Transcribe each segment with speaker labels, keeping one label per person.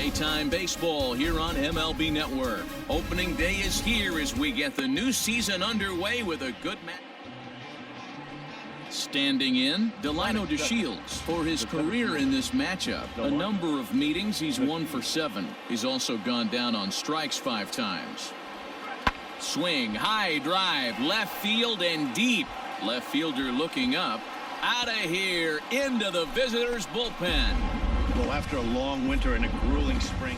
Speaker 1: Daytime baseball here on MLB Network. Opening day is here as we get the new season underway with a good match. Standing in, Delino DeShields for his career in this matchup. A number of meetings, he's 1 for 7. He's also gone down on strikes 5 times. Swing, high drive, left field and deep. Left fielder looking up. Out of here, into the visitors' bullpen.
Speaker 2: Well, after a long winter and a grueling spring.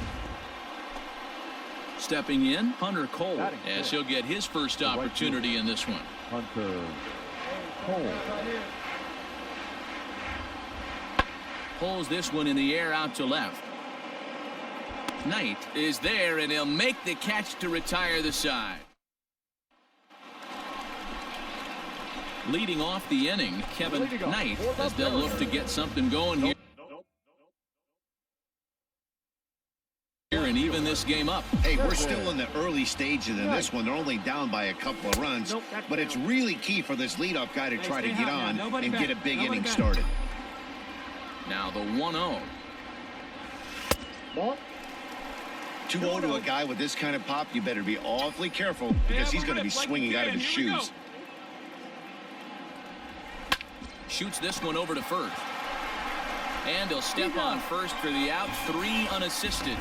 Speaker 1: Stepping in, Hunter Cole, as he'll get his first opportunity in this one.
Speaker 3: Hunter Cole.
Speaker 1: Pulls this one in the air out to left. Knight is there, and he'll make the catch to retire the side. Leading off the inning, Kevin Knight, as they'll look to get something going here. And even this game up.
Speaker 2: Hey, we're still in the early stages in this one. They're only down by a couple of runs, but it's really key for this leadoff guy to try to get on and get a big inning started.
Speaker 1: Now the 1-0.
Speaker 2: 2-0 to a guy with this kind of pop, you better be awfully careful because he's going to be swinging out of his shoes.
Speaker 1: Shoots this one over to first. And he'll step on first for the out, 3 unassisted.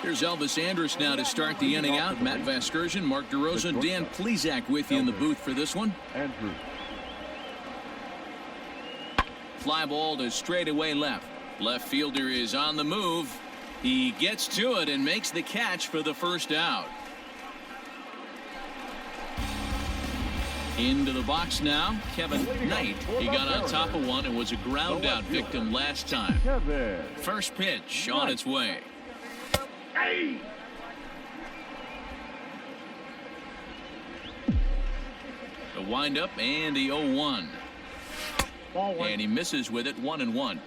Speaker 1: Here's Elvis Andrus now to start the inning out. Matt Vasgersian, Mark DeRosa, Dan Plesac with you in the booth for this one. Fly ball to straightaway left. Left fielder is on the move. He gets to it and makes the catch for the first out. Into the box now, Kevin Knight. He got on top of one and was a ground out victim last time. First pitch on its way. The windup and the 0-1. And he misses with it, 1-1.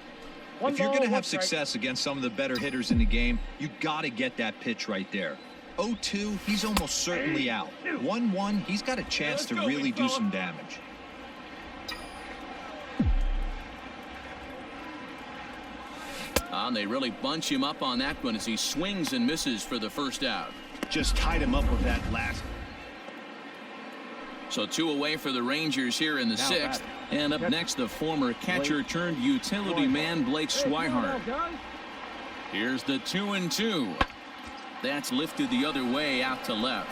Speaker 4: If you're going to have success against some of the better hitters in the game, you got to get that pitch right there. 0-2, he's almost certainly out. 1-1, he's got a chance to really do some damage.
Speaker 1: And they really bunch him up on that one as he swings and misses for the first out.
Speaker 2: Just tied him up with that last.
Speaker 1: So 2 away for the Rangers here in the 6th. And up next, the former catcher turned utility man Blake Swihart. Here's the 2-2. That's lifted the other way out to left.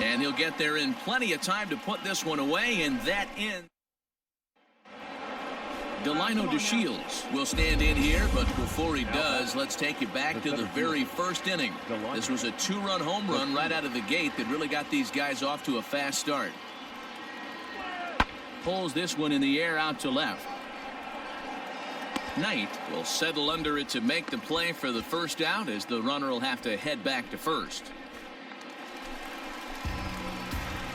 Speaker 1: And he'll get there in plenty of time to put this one away, and that ends. Delino DeShields will stand in here, but before he does, let's take you back to the very first inning. This was a 2-run home run right out of the gate that really got these guys off to a fast start. Pulls this one in the air out to left. Knight will settle under it to make the play for the first out as the runner will have to head back to first.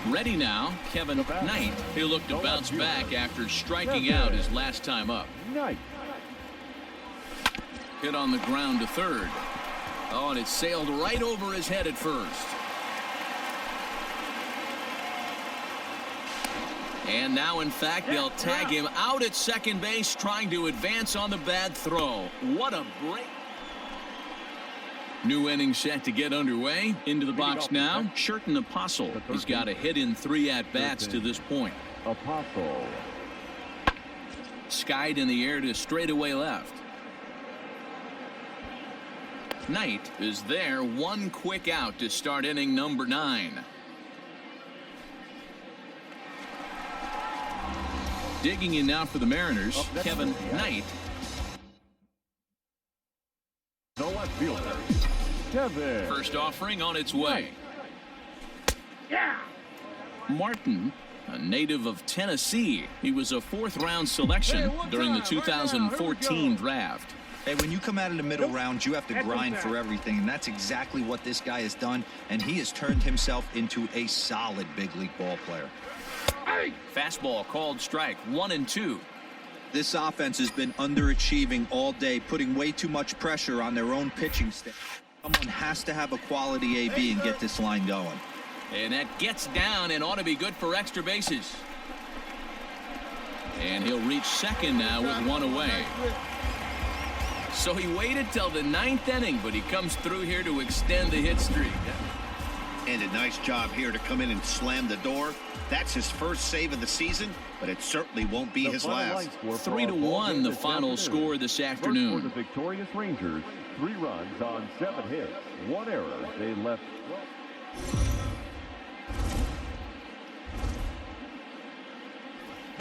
Speaker 1: Ready now, Kevin Knight. He'll look to bounce back after striking out his last time up. Hit on the ground to third. Oh, and it sailed right over his head at first. And now, in fact, they'll tag him out at second base, trying to advance on the bad throw. What a break. New inning set to get underway. Into the box now, Sherton Apostle. He's got a hit in 3 at-bats to this point.
Speaker 3: Apostle.
Speaker 1: Skied in the air to straightaway left. Knight is there. 1 quick out to start inning number 9. Digging in now for the Mariners, Kevin Knight.
Speaker 3: The left fielder, Kevin.
Speaker 1: First offering on its way. Martin, a native of Tennessee. He was a 4th-round selection during the 2014 draft.
Speaker 4: Hey, when you come out of the middle rounds, you have to grind for everything, and that's exactly what this guy has done, and he has turned himself into a solid big league ball player.
Speaker 1: Fastball called strike, 1-2.
Speaker 4: This offense has been underachieving all day, putting way too much pressure on their own pitching staff. Someone has to have a quality AB and get this line going.
Speaker 1: And that gets down and ought to be good for extra bases. And he'll reach second now with one away. So he waited till the 9th inning, but he comes through here to extend the hit streak.
Speaker 2: And a nice job here to come in and slam the door. That's his first save of the season, but it certainly won't be his last.
Speaker 1: 3-1 the final score this afternoon.
Speaker 3: For the victorious Rangers, 3 runs on 7 hits, 1 error. They left.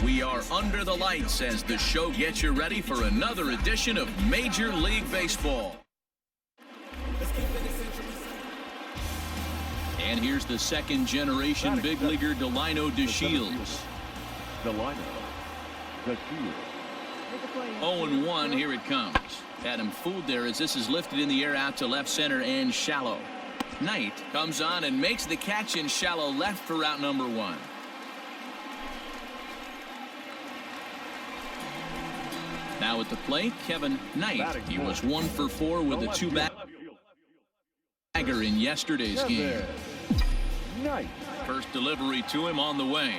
Speaker 1: We are under the lights as the show gets you ready for another edition of Major League Baseball. And here's the second-generation big leaguer Delino DeShields.
Speaker 3: Delino DeShields.
Speaker 1: 0-1, here it comes. Had him fooled there as this is lifted in the air out to left center and shallow. Knight comes on and makes the catch in shallow left for out number 1. Now at the plate, Kevin Knight. He was 1 for 4 with a 2-bagger in yesterday's game. First delivery to him on the way.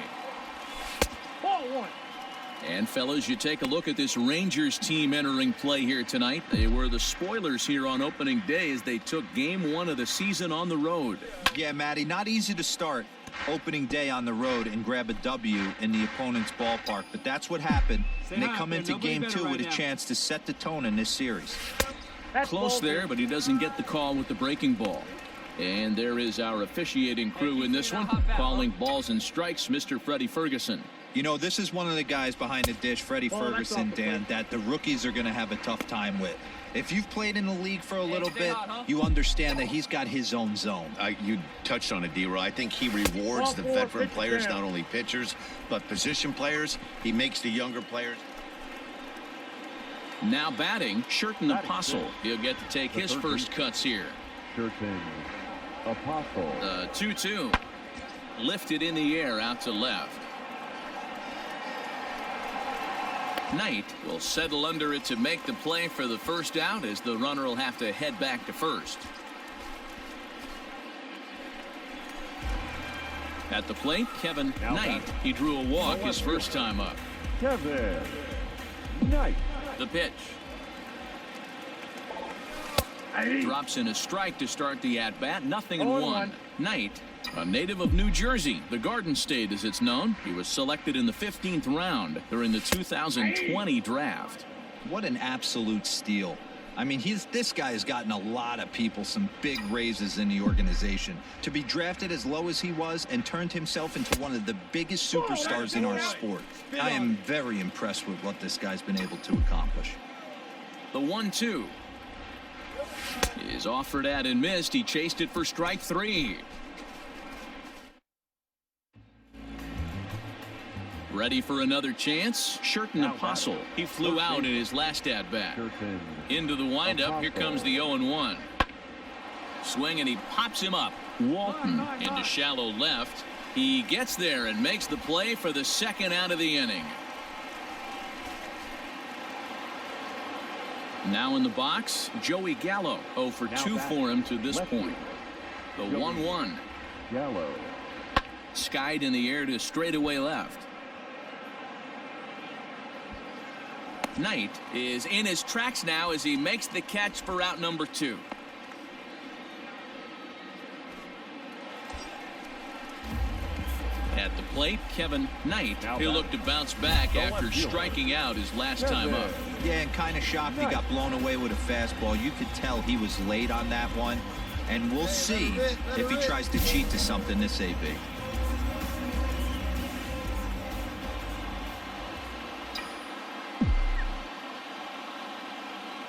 Speaker 1: And fellas, you take a look at this Rangers team entering play here tonight. They were the spoilers here on opening day as they took game 1 of the season on the road.
Speaker 4: Yeah, Matty, not easy to start opening day on the road and grab a W in the opponent's ballpark, but that's what happened, and they come into game 2 with a chance to set the tone in this series.
Speaker 1: Close there, but he doesn't get the call with the breaking ball. And there is our officiating crew in this one, calling balls and strikes, Mr. Freddie Ferguson.
Speaker 4: You know, this is one of the guys behind the dish, Freddie Ferguson, Dan, that the rookies are going to have a tough time with. If you've played in the league for a little bit, you understand that he's got his own zone.
Speaker 2: You touched on it, D-Roy. I think he rewards the veteran players, not only pitchers, but position players. He makes the younger players.
Speaker 1: Now batting, Sherton Apostle. He'll get to take his first cuts here.
Speaker 3: Sherton Apostle.
Speaker 1: 2-2. Lifted in the air out to left. Knight will settle under it to make the play for the first out as the runner will have to head back to first. At the plate, Kevin Knight. He drew a walk his first time up.
Speaker 3: Kevin Knight.
Speaker 1: The pitch. Drops in a strike to start the at-bat. 0-1. Knight, a native of New Jersey, the Garden State as it's known. He was selected in the 15th round during the 2020 draft.
Speaker 4: What an absolute steal. I mean, this guy has gotten a lot of people some big raises in the organization. To be drafted as low as he was and turned himself into one of the biggest superstars in our sport. I am very impressed with what this guy's been able to accomplish.
Speaker 1: The 1-2 is offered at and missed. He chased it for strike 3. Ready for another chance? Sherton Apostle. He flew out in his last at-bat. Into the windup. Here comes the 0-1. Swing, and he pops him up. Walton into shallow left. He gets there and makes the play for the second out of the inning. Now in the box, Joey Gallo. 0 for 2 for him to this point. The 1-1.
Speaker 3: Gallo.
Speaker 1: Skied in the air to straightaway left. Knight is in his tracks now as he makes the catch for out number 2. At the plate, Kevin Knight. He'll look to bounce back after striking out his last time up.
Speaker 4: Yeah, and kind of shocked he got blown away with a fastball. You could tell he was late on that one. And we'll see if he tries to cheat to something this AB.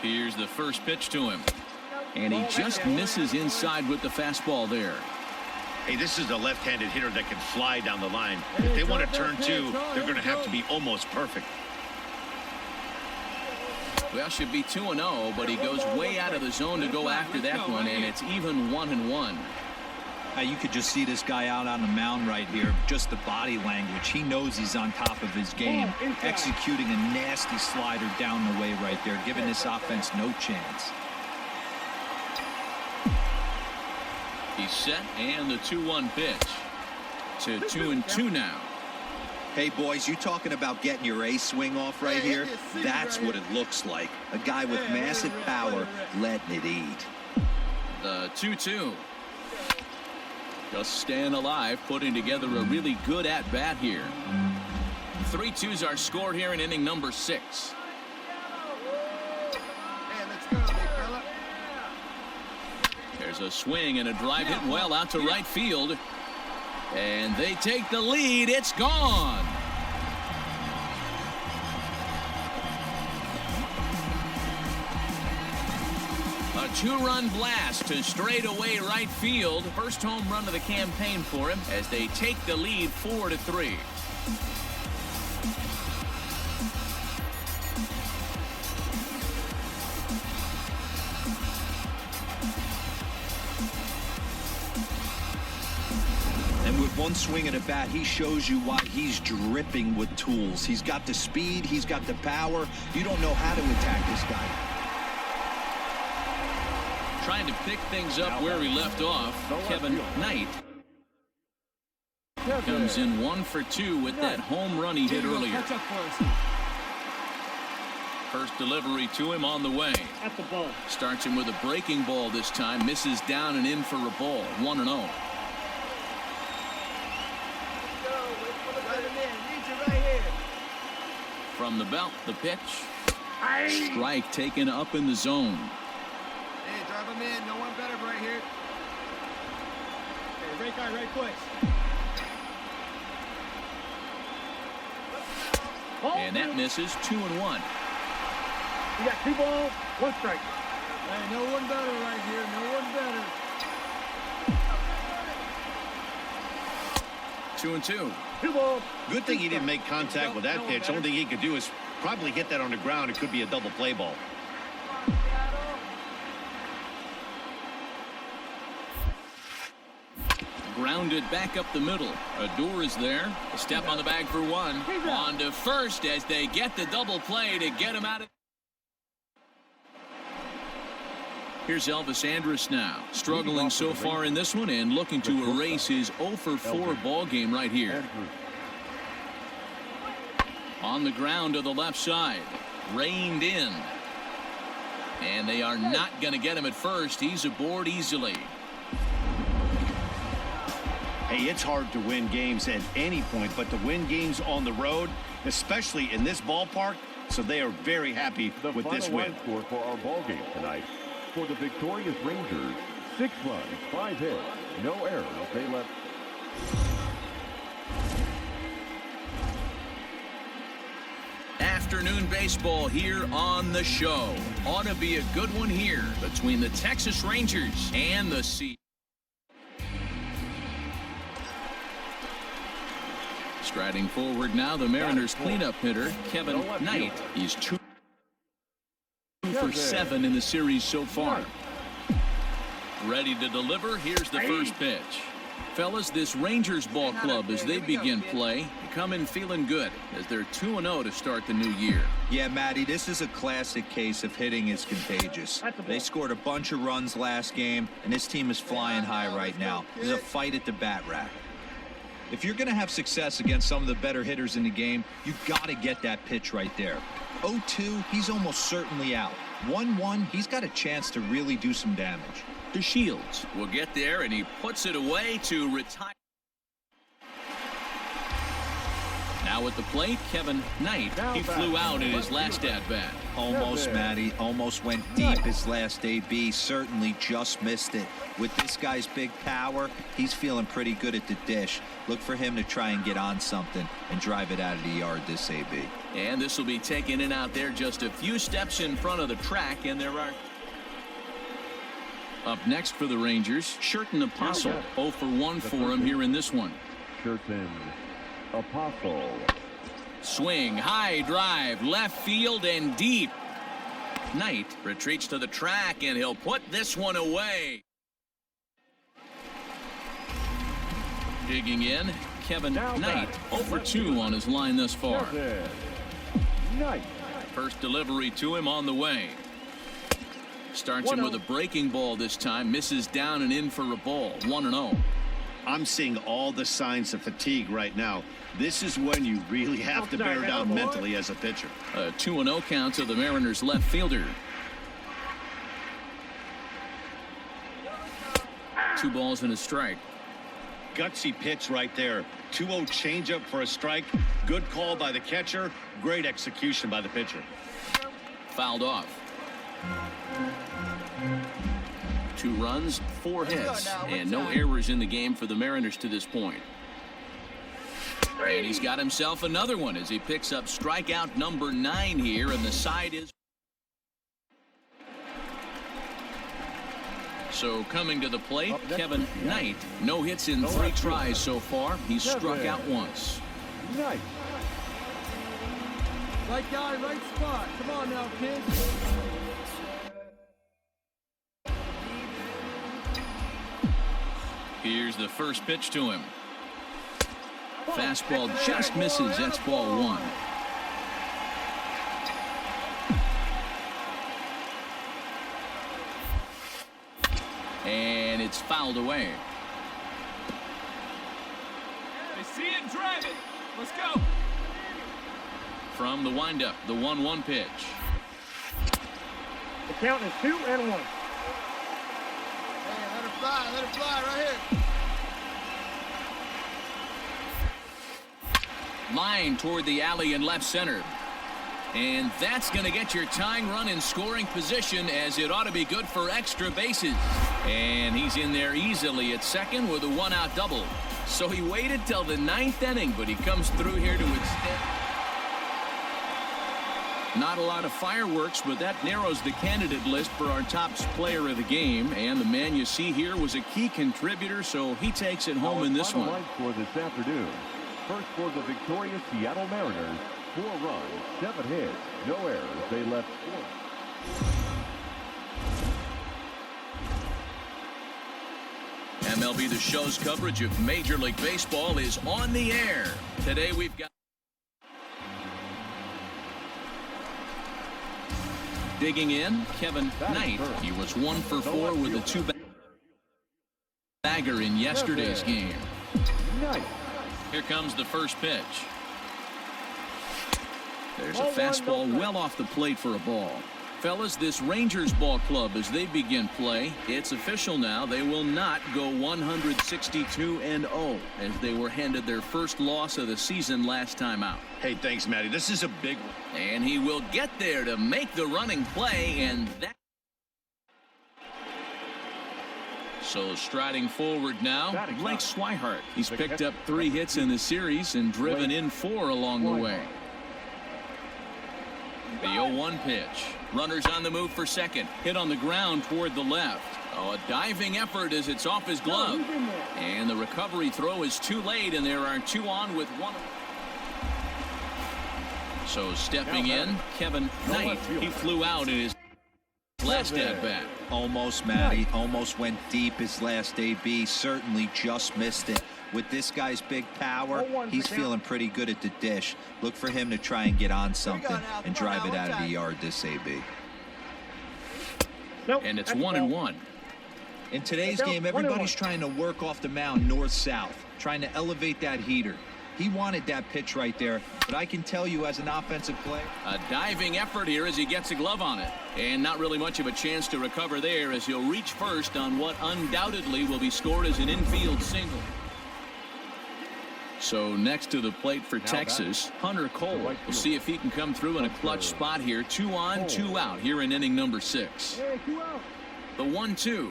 Speaker 1: Here's the first pitch to him. And he just misses inside with the fastball there.
Speaker 2: Hey, this is a left-handed hitter that can fly down the line. If they want to turn 2, they're going to have to be almost perfect.
Speaker 1: Well, should be 2-0, but he goes way out of the zone to go after that one, and it's even 1-1.
Speaker 4: You could just see this guy out on the mound right here. Just the body language. He knows he's on top of his game. Executing a nasty slider down the way right there, giving this offense no chance.
Speaker 1: He's set, and the 2-1 pitch. To 2-2 now.
Speaker 4: Hey, boys, you talking about getting your ace swing off right here? That's what it looks like. A guy with massive power letting it eat.
Speaker 1: The 2-2. Just staying alive, putting together a really good at-bat here. 3-2's our score here in inning number 6. There's a swing and a drive hit well out to right field. And they take the lead. It's gone. A 2-run blast to straightaway right field. First home run of the campaign for him as they take the lead 4-3.
Speaker 4: With one swing at a bat, he shows you why he's dripping with tools. He's got the speed, he's got the power. You don't know how to attack this guy.
Speaker 1: Trying to pick things up where he left off. Kevin Knight comes in 1 for 2 with that home run he hit earlier. First delivery to him on the way. Starts him with a breaking ball this time. Misses down and in for a ball. 1-0. From the belt, the pitch. Strike taken up in the zone.
Speaker 5: Hey, drive him in. No one better right here. Hey, right guy, right place.
Speaker 1: And that misses. 2-1.
Speaker 5: You got 2 balls, 1 strike. Hey, no one better right here. No one better.
Speaker 1: 2-2.
Speaker 2: Good thing he didn't make contact with that pitch. Only thing he could do is probably hit that on the ground. It could be a double play ball.
Speaker 1: Grounded back up the middle. Adore is there. A step on the bag for 1. On to first as they get the double play to get him out of. Here's Elvis Andrus now, struggling so far in this one and looking to erase his 0 for 4 ball game right here. On the ground to the left side, reined in. And they are not going to get him at first. He's aboard easily.
Speaker 2: Hey, it's hard to win games at any point, but to win games on the road, especially in this ballpark, so they are very happy with this win.
Speaker 3: Score for our ball game tonight. For the victorious Rangers, 6 runs, 5 hits, no errors. They left.
Speaker 1: Afternoon baseball here on the show. Ought to be a good one here between the Texas Rangers and the Sea. Striding forward now, the Mariners cleanup hitter, Kevin Knight. He's 2 for 7 in the series so far. Ready to deliver. Here's the first pitch. Fellas, this Rangers ball club, as they begin play, come in feeling good as they're 2-0 to start the new year.
Speaker 4: Yeah, Matty, this is a classic case of hitting is contagious. They scored a bunch of runs last game, and this team is flying high right now. There's a fight at the bat rack. If you're going to have success against some of the better hitters in the game, you've got to get that pitch right there. 0-2, he's almost certainly out. 1-1, he's got a chance to really do some damage.
Speaker 1: DeShields will get there, and he puts it away to retire. Now at the plate, Kevin Knight. He flew out in his last at-bat.
Speaker 4: Almost, Matty. Almost went deep his last AB. Certainly just missed it. With this guy's big power, he's feeling pretty good at the dish. Look for him to try and get on something and drive it out of the yard this AB.
Speaker 1: And this will be taken in out there just a few steps in front of the track, and there are. Up next for the Rangers, Sherton Apostle. 0 for 1 for him here in this one.
Speaker 3: Sherton Apostle.
Speaker 1: Swing, high drive, left field and deep. Knight retreats to the track, and he'll put this one away. Digging in, Kevin Knight. 0 for 2 on his line thus far.
Speaker 3: Knight.
Speaker 1: First delivery to him on the way. Starts him with a breaking ball this time. Misses down and in for a ball. 1-0.
Speaker 2: I'm seeing all the signs of fatigue right now. This is when you really have to bear down mentally as a pitcher.
Speaker 1: A 2-0 count to the Mariners left fielder. 2 balls and a strike.
Speaker 2: Gutsy pitch right there. 2-0 changeup for a strike. Good call by the catcher. Great execution by the pitcher.
Speaker 1: Fouled off. 2 runs, 4 hits, and no errors in the game for the Mariners to this point. And he's got himself another one as he picks up strikeout number 9 here, and the side is. So coming to the plate, Kevin Knight. No hits in 3 tries so far. He's struck out once.
Speaker 3: Knight.
Speaker 5: Right guy, right spot. Come on now, kids.
Speaker 1: Here's the first pitch to him. Fastball just misses. That's ball 1. And it's fouled away.
Speaker 6: They see it and drive it. Let's go.
Speaker 1: From the windup, the 1-1 pitch.
Speaker 5: The count is 2-1.
Speaker 6: Hey, let it fly right here.
Speaker 1: Line toward the alley in left center. And that's going to get your tying run in scoring position, as it ought to be good for extra bases. And he's in there easily at second with a 1-out double. So he waited till the 9th inning, but he comes through here to extend. Not a lot of fireworks, but that narrows the candidate list for our top player of the game. And the man you see here was a key contributor, so he takes it home in this one.
Speaker 3: Line for this afternoon. First for the victorious Seattle Mariners. 4 runs, 7 hits, no errors. They left 4.
Speaker 1: MLB The Show's coverage of Major League Baseball is on the air. Today we've got digging in, Kevin Knight. He was 1 for 4 with a 2-bagger in yesterday's game. Here comes the first pitch. There's a fastball well off the plate for a ball. Fellas, this Rangers ball club, as they begin play, it's official now. They will not go 162-0 as they were handed their first loss of the season last time out.
Speaker 2: Hey, thanks, Matty. This is a big one.
Speaker 1: And he will get there to make the running play, and that. So striding forward now, Blake Swihart. He's picked up 3 hits in the series and driven in 4 along the way. The 0-1 pitch. Runners on the move for second. Hit on the ground toward the left. Oh, a diving effort as it's off his glove. And the recovery throw is too late, and there are 2 on with 1. So stepping in, Kevin Knight. He flew out in his last at-bat.
Speaker 4: Almost, Matty. Almost went deep his last AB. Certainly just missed it. With this guy's big power, he's feeling pretty good at the dish. Look for him to try and get on something and drive it out of the yard this AB.
Speaker 1: And it's 1-1.
Speaker 4: In today's game, everybody's trying to work off the mound north-south, trying to elevate that heater. He wanted that pitch right there, but I can tell you as an offensive player.
Speaker 1: A diving effort here as he gets a glove on it. And not really much of a chance to recover there as he'll reach first on what undoubtedly will be scored as an infield single. So next to the plate for Texas, Hunter Cole. We'll see if he can come through in a clutch spot here. 2 on, 2 out here in inning number 6. The 1-2.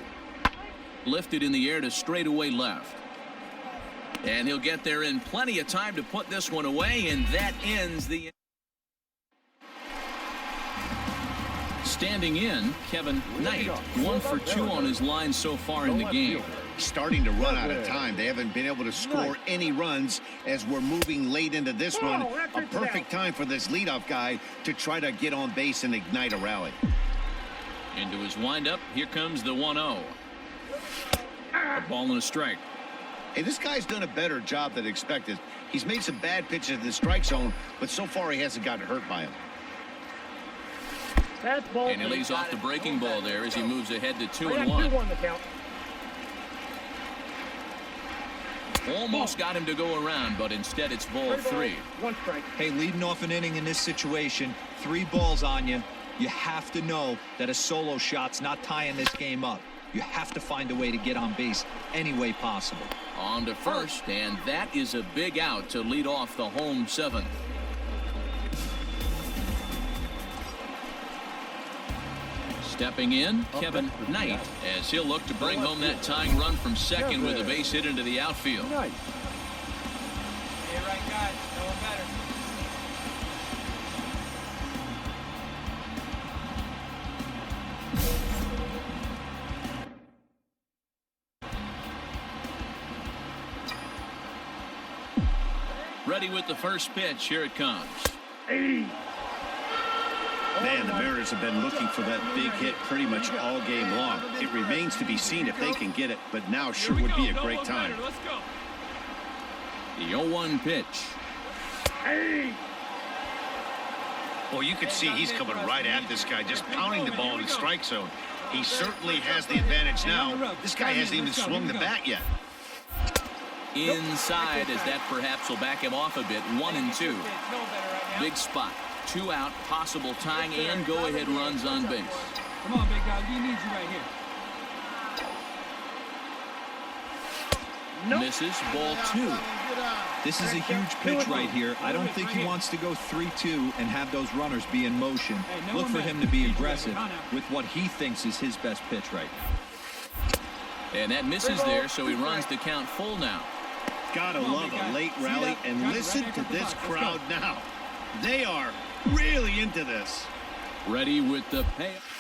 Speaker 1: Lifted in the air to straightaway left. And he'll get there in plenty of time to put this one away, and that ends the. Standing in, Kevin Knight. 1 for 2 on his line so far in the game.
Speaker 2: Starting to run out of time. They haven't been able to score any runs as we're moving late into this one. A perfect time for this leadoff guy to try to get on base and ignite a rally.
Speaker 1: Into his windup, here comes the 1-0. A ball and a strike.
Speaker 2: Hey, this guy's done a better job than expected. He's made some bad pitches in the strike zone, but so far he hasn't gotten hurt by him.
Speaker 1: And he lays off the breaking ball there as he moves ahead to 2-1. Almost got him to go around, but instead it's ball 3.
Speaker 5: 1 strike.
Speaker 4: Hey, leading off an inning in this situation, 3 balls on you. You have to know that a solo shot's not tying this game up. You have to find a way to get on base any way possible.
Speaker 1: On to first, and that is a big out to lead off the home 7th. Stepping in, Kevin Knight, as he'll look to bring home that tying run from second with a base hit into the outfield.
Speaker 3: Nice.
Speaker 6: Hey, right guy. No one better.
Speaker 1: Ready with the first pitch. Here it comes.
Speaker 2: Man, the Mariners have been looking for that big hit pretty much all game long. It remains to be seen if they can get it, but now sure would be a great time.
Speaker 6: Let's go.
Speaker 1: The 0-1 pitch.
Speaker 2: Well, you can see he's coming right at this guy, just pounding the ball in the strike zone. He certainly has the advantage now. This guy hasn't even swung the bat yet.
Speaker 1: Inside, as that perhaps will back him off a bit. 1-2. Big spot. 2 out, possible tying and go-ahead runs on base.
Speaker 6: Come on, big guy. We need you right here.
Speaker 1: Misses, ball 2.
Speaker 4: This is a huge pitch right here. I don't think he wants to go 3-2 and have those runners be in motion. Look for him to be aggressive with what he thinks is his best pitch right now.
Speaker 1: And that misses there, so he runs the count full now.
Speaker 2: Gotta love a late rally, and listen to this crowd now. They are really into this.
Speaker 1: Ready with the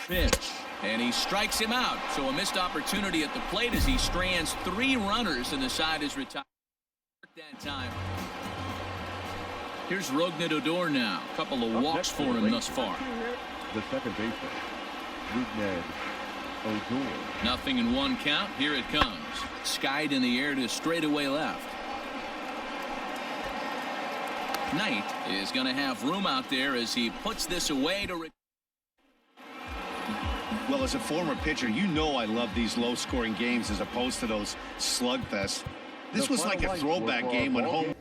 Speaker 1: pitch. And he strikes him out. So a missed opportunity at the plate as he strands 3 runners, and the side is retired that time. Here's Rougned Odor now. A couple of walks for him thus far.
Speaker 3: The second baseman, Rougned Odor.
Speaker 1: Nothing in 1 count. Here it comes. Skied in the air to straightaway left. Knight is going to have room out there as he puts this away to.
Speaker 2: Well, as a former pitcher, you know I love these low-scoring games as opposed to those slugfests. This was like a throwback game when home